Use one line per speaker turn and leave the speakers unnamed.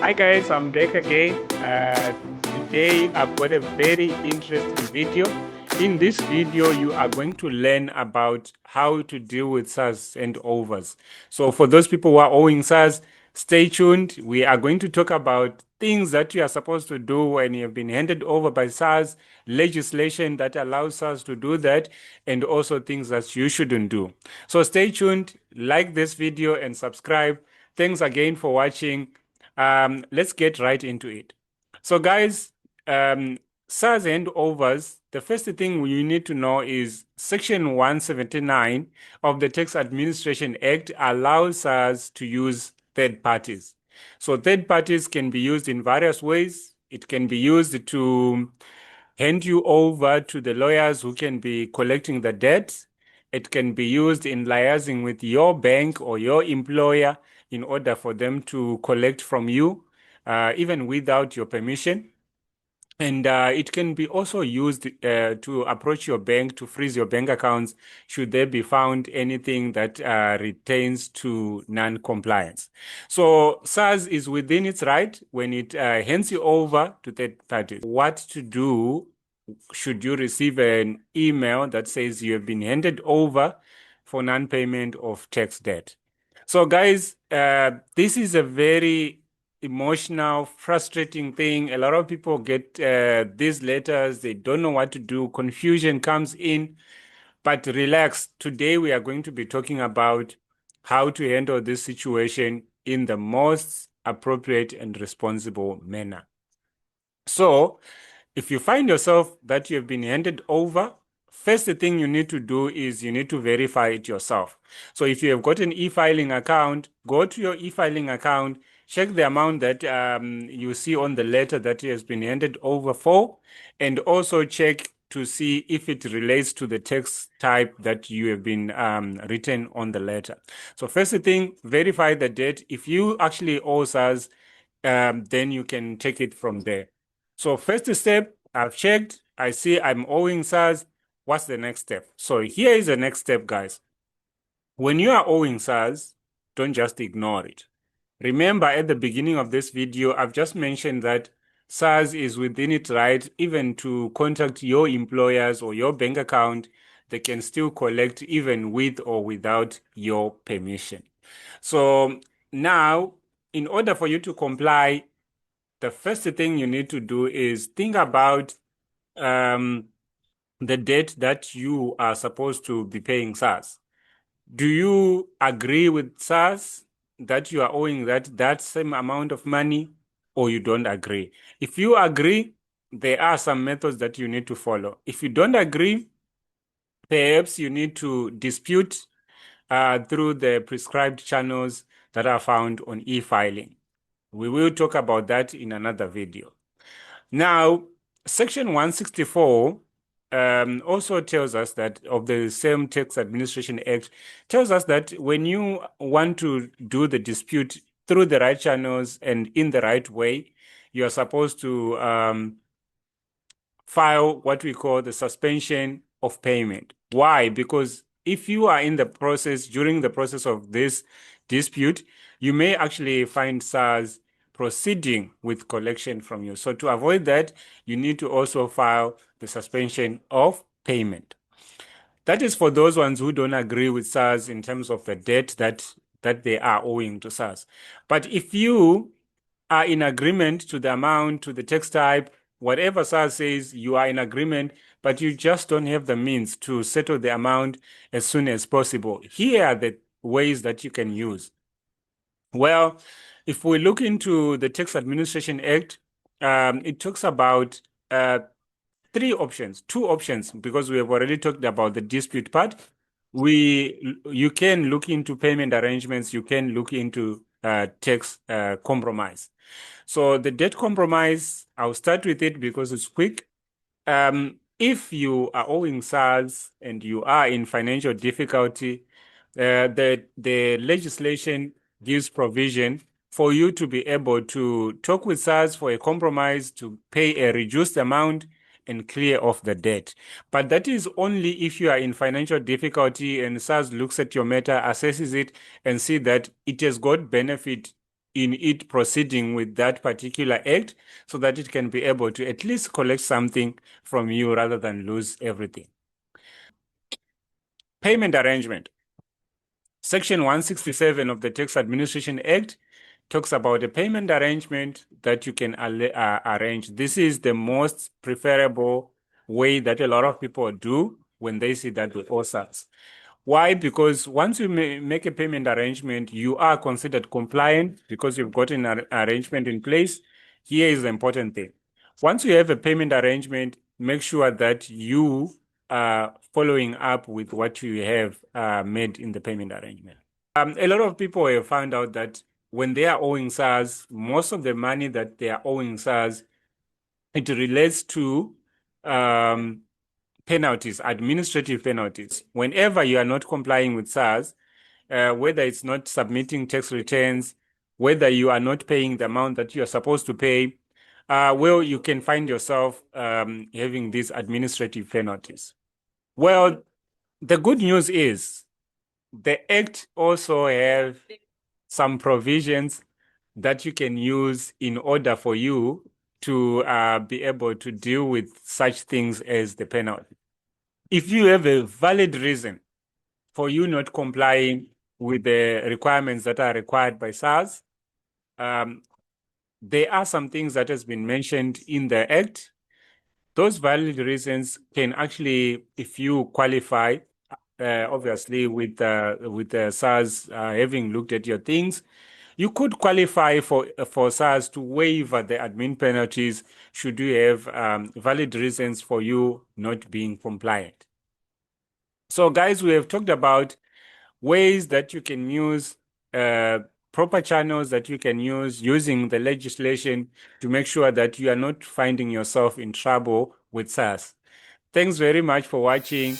Hi guys, I'm back again. Today I've got a very interesting video. In this video, you are going to learn about how to deal with SARS handovers. So for those people who are owing SARS, stay tuned. We are going to talk about things that you are supposed to do when you have been handed over by SARS, legislation that allows SARS to do that, and also things that you shouldn't do. So stay tuned, like this video and subscribe. Thanks again for watching. Let's get right into it. So guys, SARS handovers, the first thing you need to know is Section 179 of the Tax Administration Act allows SARS to use third parties. So third parties can be used in various ways. It can be used to hand you over to the lawyers who can be collecting the debt. It can be used in liaising with your bank or your employer in order for them to collect from you, even without your permission. And it can be also used to approach your bank to freeze your bank accounts should there be found anything that retains to non-compliance. So SARS is within its right when it hands you over to third parties. What to do should you receive an email that says you have been handed over for non-payment of tax debt. So guys, this is a very emotional, frustrating thing. A lot of people get these letters, they don't know what to do, confusion comes in. But relax, today we are going to be talking about how to handle this situation in the most appropriate and responsible manner. So, if you find yourself that you have been handed over, first thing you need to do is you need to verify it yourself. So if you have got an e-filing account, go to your e-filing account, check the amount that you see on the letter that has been handed over for, and also check to see if it relates to the text type that you have been written on the letter. So first thing, verify the date. If you actually owe SARS, then you can take it from there. So first step, I've checked, I see I'm owing SARS. What's the next step? So here is the next step, guys. When you are owing SARS, don't just ignore it. Remember at the beginning of this video, I've just mentioned that SARS is within its right even to contact your employers or your bank account. They can still collect even with or without your permission. So now, in order for you to comply, the first thing you need to do is think about the debt that you are supposed to be paying SARS. Do you agree with SARS that you are owing that same amount of money, or you don't agree? If you agree, there are some methods that you need to follow. If you don't agree, perhaps you need to dispute through the prescribed channels that are found on e-filing. We will talk about that in another video. Now, Section 164 also tells us that of the same Tax Administration Act, tells us that when you want to do the dispute through the right channels and in the right way, you are supposed to file what we call the suspension of payment. Why? Because if you are in the process, during the process of this dispute, you may actually find SARS proceeding with collection from you. So to avoid that, you need to also file the suspension of payment. That is for those ones who don't agree with SARS in terms of the debt that they are owing to SARS. But if you are in agreement to the amount, to the text type, whatever SARS says, you are in agreement, but you just don't have the means to settle the amount as soon as possible. Here are the ways that you can use. Well, if we look into the Tax Administration Act, it talks about two options, because we have already talked about the dispute part. You can look into payment arrangements, you can look into tax compromise. So the debt compromise, I'll start with it because it's quick. If you are owing SARS and you are in financial difficulty, the legislation gives provision for you to be able to talk with SARS for a compromise to pay a reduced amount and clear off the debt. But that is only if you are in financial difficulty and SARS looks at your matter, assesses it, and see that it has got benefit in it proceeding with that particular act so that it can be able to at least collect something from you rather than lose everything. Payment arrangement. Section 167 of the Tax Administration Act talks about a payment arrangement that you can arrange. This is the most preferable way that a lot of people do when they see that they owe SARS. Why? Because once you make a payment arrangement, you are considered compliant because you've got an arrangement in place. Here is the important thing. Once you have a payment arrangement, make sure that you are following up with what you have made in the payment arrangement. A lot of people have found out that when they are owing SARS, most of the money that they are owing SARS, it relates to penalties, administrative penalties. Whenever you are not complying with SARS, whether it's not submitting tax returns, whether you are not paying the amount that you are supposed to pay, well, you can find yourself having these administrative penalties. Well, the good news is the Act also have some provisions that you can use in order for you to be able to deal with such things as the penalty. If you have a valid reason for you not complying with the requirements that are required by SARS, there are some things that has been mentioned in the Act. Those valid reasons can actually, if you qualify, obviously with the SARS having looked at your things, you could qualify for SARS to waive the admin penalties should you have valid reasons for you not being compliant. So guys, we have talked about ways that you can use proper channels that you can use using the legislation to make sure that you are not finding yourself in trouble with SARS. Thanks very much for watching.